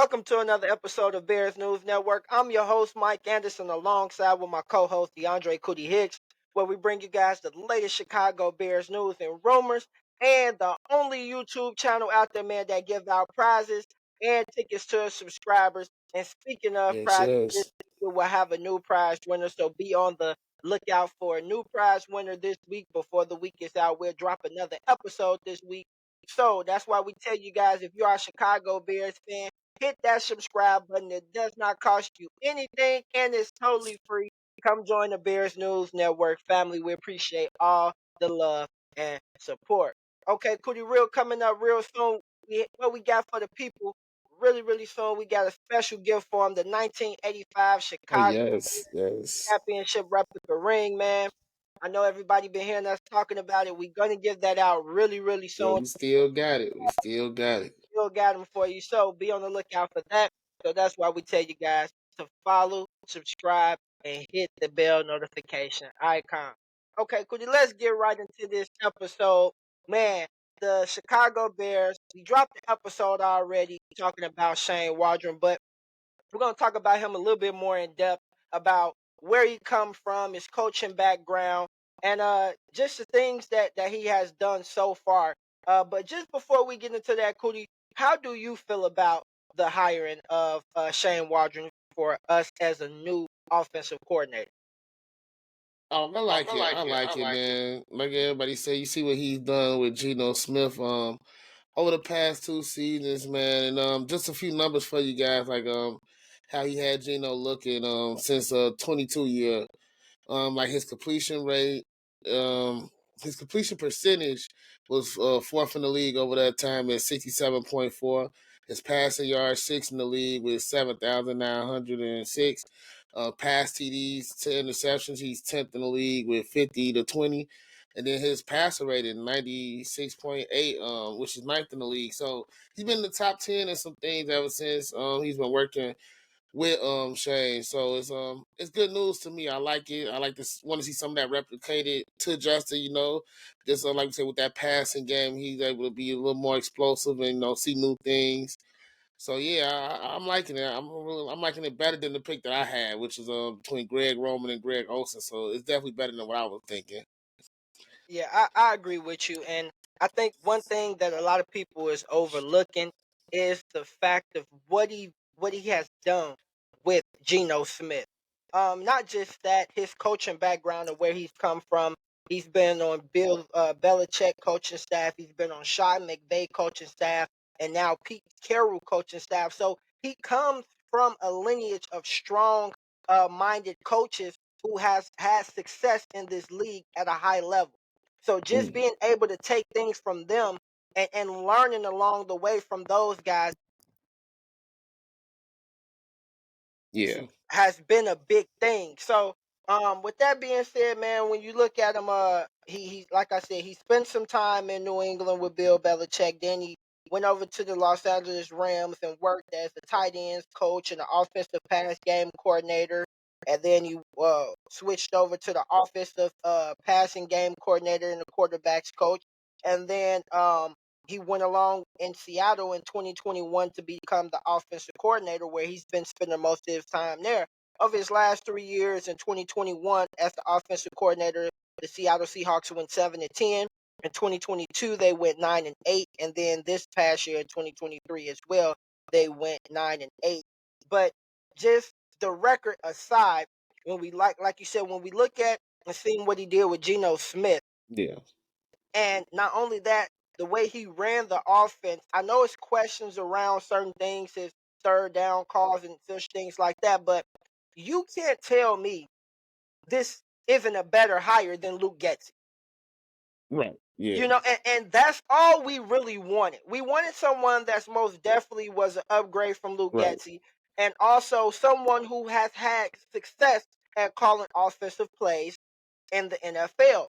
welcome to another episode of Bears News Network. I'm your host, Mike Anderson, alongside with my co-host, DeAndre Cootie Hicks, where we bring you guys the latest Chicago Bears news and rumors, and the only YouTube channel out there, man, that give out prizes and tickets to its subscribers. And speaking of Yes, prizes, this yes. week we will have a new prize winner, so be on the lookout for a new prize winner this week. Before the week is out, we'll drop another episode this week. So that's why we tell you guys, if you are a Chicago Bears fan, hit that subscribe button. It does not cost you anything and it's totally free. Come join the Bears News Network family. We appreciate all the love and support. Okay, Cootie, real coming up real soon. What we got for the people really, really soon, we got a special gift for them, the 1985 Oh, Chicago yes, yes. championship replica ring, man. I know everybody been hearing us talking about it. We're gonna give that out really, really Yeah, soon. we still got it. We still got it. Still got them for you. So be on the lookout for that. So that's why we tell you guys to follow, subscribe, and hit the bell notification icon. Okay, Cookie, let's get right into this episode. Man, the Chicago Bears, we dropped the episode already talking about Shane Waldron, but we're going to talk about him a little bit more in depth about where he come from, his coaching background, and just the things that he has done so far. But just before we get into that, Cootie, how do you feel about the hiring of Shane Waldron for us as a new offensive coordinator? I like it. I like it, man. Like everybody say, you see what he's done with Geno Smith over the past 2 seasons, man. And just a few numbers for you guys, like how he had Geno looking since 22 year. Like his completion percentage was fourth in the league over that time at 67.4. His passing yards sixth in the league with 7,906. Pass TDs to interceptions, he's 10th in the league with 50 to 20. And then his passer rating 96.8, which is ninth in the league. So he's been in the top 10 and some things ever since he's been working with Shane. So it's good news to me. I like it. I like to want to see some of that replicated to Justin. Just like we said with that passing game, he's able to be a little more explosive and see new things. So yeah, I'm liking it. I'm liking it better than the pick that I had, which is between Greg Roman and Greg Olsen. So it's definitely better than what I was thinking. Yeah, I agree with you. And I think one thing that a lot of people is overlooking is the fact of what he has done with Geno Smith. Not just that, his coaching background and where he's come from. He's been on Bill Belichick coaching staff. He's been on Sean McVay coaching staff, and now Pete Carroll coaching staff. So he comes from a lineage of strong minded coaches who has had success in this league at a high level. So just Mm, being able to take things from them and learning along the way from those guys yeah. has been a big thing. So with that being said, man, when you look at him, he like I said, he spent some time in New England with Bill Belichick. Then he went over to the Los Angeles Rams and worked as the tight ends coach and the offensive pass game coordinator. And then you switched over to the offensive passing game coordinator and the quarterbacks coach. And then he went along in Seattle in 2021 to become the offensive coordinator, where he's been spending most of his time there. Of his last 3 years in 2021 as the offensive coordinator, the Seattle Seahawks went 7-10. In 2022, they went 9-8, and then this past year in 2023 as well, they went 9-8. But just the record aside, when we like you said, when we look at and seeing what he did with Geno Smith, Yeah. and not only that, the way he ran the offense, I know it's questions around certain things, his third down calls and such things like that, but you can't tell me this isn't a better hire than Luke Getz. Right. Yeah. And that's all we really wanted. We wanted someone that's most definitely was an upgrade from Luke Right. Getzey, and also someone who has had success at calling offensive plays in the NFL.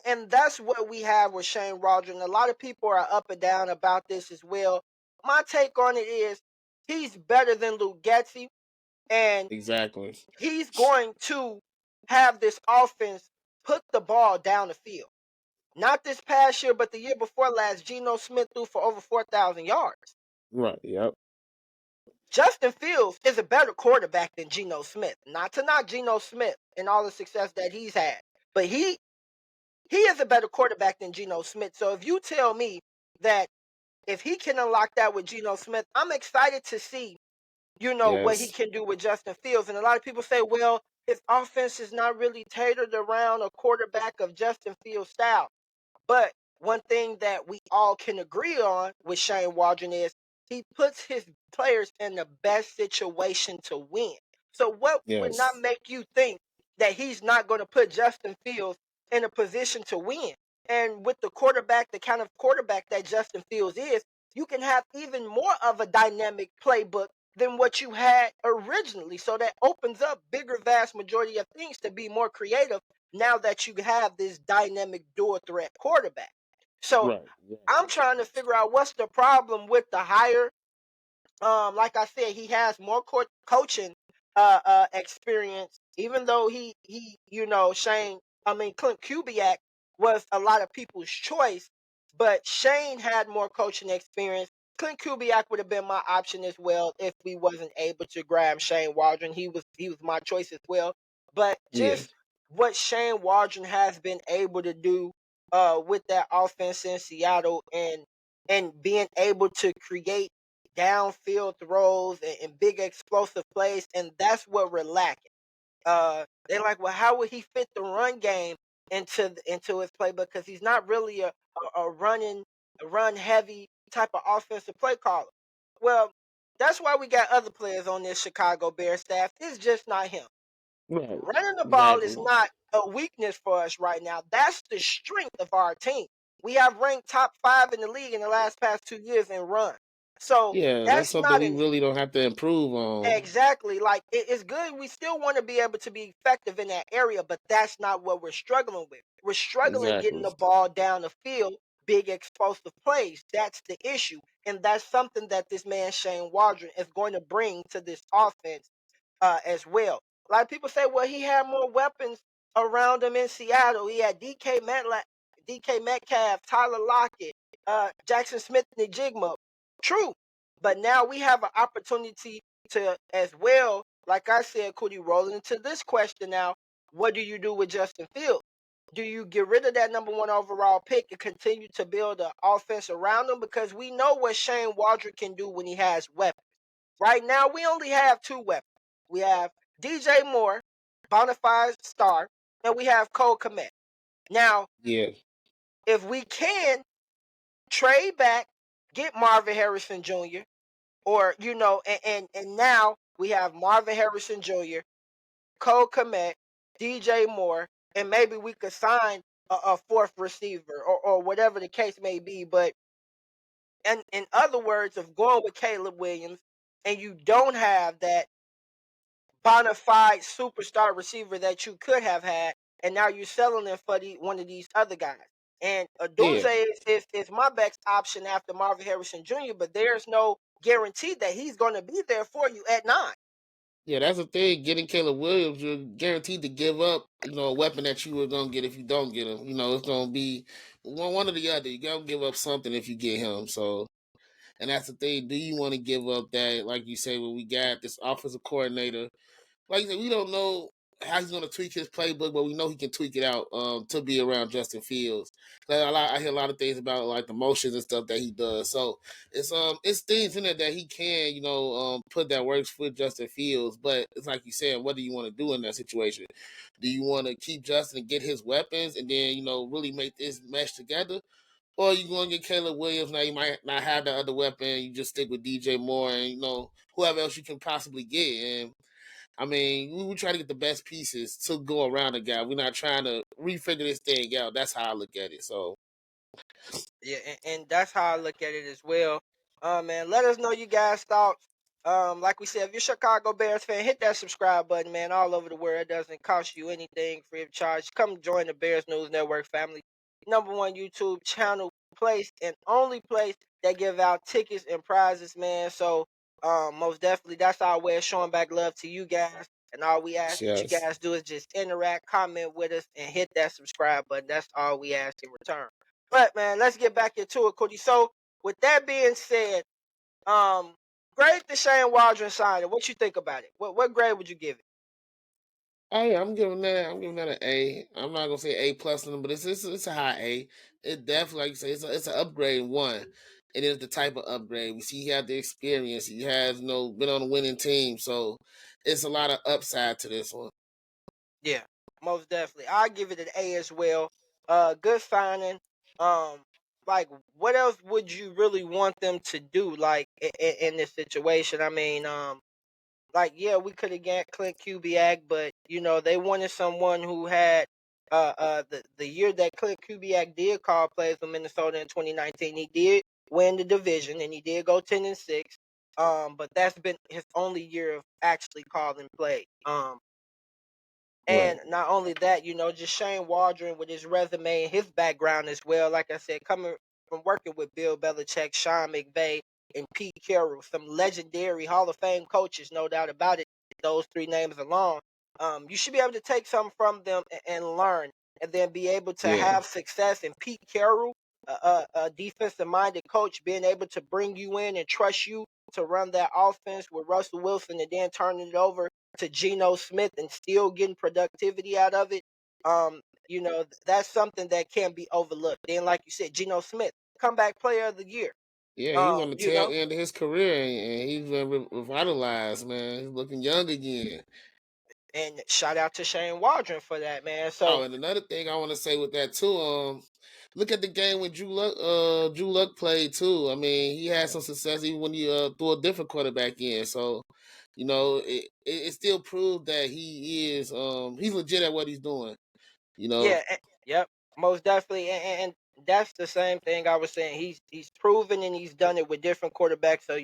And that's what we have with Shane Waldron. A lot of people are up and down about this as well. My take on it is he's better than Luke Getzey, and Exactly. he's going to have this offense put the ball down the field. Not this past year, but the year before last, Geno Smith threw for over 4,000 yards. Right. Yep. Justin Fields is a better quarterback than Geno Smith. Not to knock Geno Smith and all the success that he's had, but he is a better quarterback than Geno Smith. So if you tell me that if he can unlock that with Geno Smith, I'm excited to see, what he Yes. can do with Justin Fields. And a lot of people say, well, his offense is not really catered around a quarterback of Justin Fields' style. But one thing that we all can agree on with Shane Waldron is he puts his players in the best situation to win. So what would not Yes. make you think that he's not going to put Justin Fields in a position to win? And with the quarterback, the kind of quarterback that Justin Fields is, you can have even more of a dynamic playbook than what you had originally. So that opens up bigger, vast majority of things to be more creative now that you have this dynamic dual threat quarterback. So Right. I'm Exactly. trying to figure out what's the problem with the hire. Like I said, he has more coaching experience, even though Shane, I mean Clint Kubiak was a lot of people's choice, but Shane had more coaching experience. Clint Kubiak would have been my option as well if we wasn't able to grab Shane Waldron. He was my choice as well. But Yes. just what Shane Waldron has been able to do with that offense in Seattle, and being able to create downfield throws and big explosive plays, and that's what we're lacking. They're like, well, how would he fit the run game into his play? Because he's not really a run heavy type of offensive play caller. Well, that's why we got other players on this Chicago Bears staff. It's just not him. Right. Running the ball is Exactly. not a weakness for us right now. That's the strength of our team. We have ranked top 5 in the league in the last past 2 years in run. So Yeah, that's that's something not we an really don't have to improve on. exactly like it's good. We still want to be able to be effective in that area, but that's not what we're struggling with. We're struggling getting Exactly. the ball down the field, big explosive plays. That's the issue. And that's something that this man Shane Waldron is going to bring to this offense as well. A lot of people say, well, he had more weapons around him in Seattle. He had DK Metcalf, Tyler Lockett, Jackson Smith, and Jigma. True, but now we have an opportunity to as well. Like I said, Cody, rolling into this question now. What do you do with Justin Fields? Do you get rid of that number 1 overall pick and continue to build an offense around him? Because we know what Shane Waldron can do when he has weapons. Right now, we only have 2 weapons. We have DJ Moore, bona fide star, and we have Cole Kmet. Now, Yeah. if we can trade back, get Marvin Harrison Jr., or and now we have Marvin Harrison Jr., Cole Kmet, DJ Moore, and maybe we could sign a fourth receiver, or whatever the case may be. But and in other words, of going with Caleb Williams, and you don't have that bona fide superstar receiver that you could have had, and now you're selling them for one of these other guys. And Yeah. Dunze is my best option after Marvin Harrison Jr., but there's no guarantee that he's going to be there for you at 9. Yeah, that's the thing. Getting Caleb Williams, you're guaranteed to give up, a weapon that you were gonna get if you don't get him. It's gonna be one or the other. You gotta give up something if you get him. So, and that's the thing. Do you want to give up that, like you say, when we got this offensive coordinator? Like you said, we don't know how he's going to tweak his playbook, but we know he can tweak it out to be around Justin Fields. I hear a lot of things about like the motions and stuff that he does. So it's things in there that he can put that works for Justin Fields. But it's like you said, what do you want to do in that situation? Do you want to keep Justin and get his weapons and then really make this mesh together? Or you going to get Caleb Williams? Now you might not have that other weapon. You just stick with DJ Moore and whoever else you can possibly get. And I mean, we try to get the best pieces to go around a guy. We're not trying to refigure this thing out. That's how I look at it. So, Yeah, and that's how I look at it as well. Man, let us know you guys' thoughts. Like we said, if you're a Chicago Bears fan, hit that subscribe button, man, all over the world. It doesn't cost you anything, free of charge. Come join the Bears News Network family. #1 YouTube channel, place and only place that give out tickets and prizes, man. So most definitely that's our way of showing back love to you guys. And all we ask that you yes, guys do is just interact, comment with us, and hit that subscribe button. That's all we ask in return. But man, let's get back into it, Cody. So with that being said, um, Grade the Shane Waldron signing. What you think about it? What grade would you give it? Hey, I'm giving that an A. I'm not gonna say A plus on them, but it's a high A. It definitely, like you say, it's an upgrade one. It is the type of upgrade. We see he had the experience. He has been on a winning team, so it's a lot of upside to this one. Yeah, most definitely. I give it an A as well. Good signing. Um, like what else would you really want them to do? Like in this situation, I mean, like yeah, we could have got Clint Kubiak, but they wanted someone who had the year that Clint Kubiak did call plays for Minnesota in 2019. He did win the division and he did go 10-6. But that's been his only year of actually calling plays. Right. And not only that, just Shane Waldron with his resume and his background as well. Like I said, coming from working with Bill Belichick, Sean McVay, and Pete Carroll, some legendary Hall of Fame coaches, no doubt about it. Those three names alone, you should be able to take some from them and learn, and then be able to Yeah. have success. And Pete Carroll, a defensive-minded coach, being able to bring you in and trust you to run that offense with Russell Wilson, and then turning it over to Geno Smith and still getting productivity out of it, that's something that can't be overlooked. Then, like you said, Geno Smith, comeback player of the year. Yeah, he's Um, on the you tail know, end of his career, and he's been revitalized, man. He's looking young again. and shout out to Shane Waldron for that, man. Oh, So and another thing I want to say with that too, look at the game when Drew Luck played too. I mean, he had some success even when he threw a different quarterback in. So, it still proved that he's legit at what he's doing. You know, yeah, yep, most definitely, and that's the same thing I was saying. He's proven and he's done it with different quarterbacks, so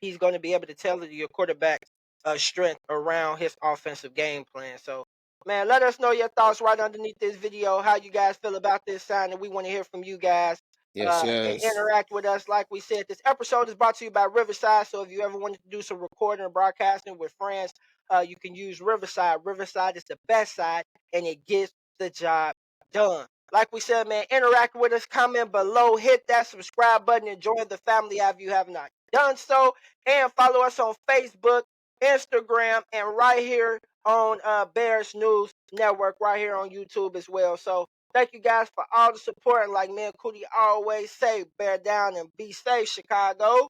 he's going to be able to tell your quarterback's strength around his offensive game plan. So, man, let us know your thoughts right underneath this video. How you guys feel about this signing? We want to hear from you guys. yes, yes, Interact with us, like we said. This episode is brought to you by Riverside. So if you ever wanted to do some recording or broadcasting with friends, you can use Riverside. Riverside is the best side, and it gets the job done. Like we said, man, interact with us, comment below, hit that subscribe button, and join the family if you have not done so. And follow us on Facebook, Instagram, and right here on Bears News Network, right here on YouTube as well. So thank you guys for all the support. And like me and Cootie always say, bear down and be safe, Chicago.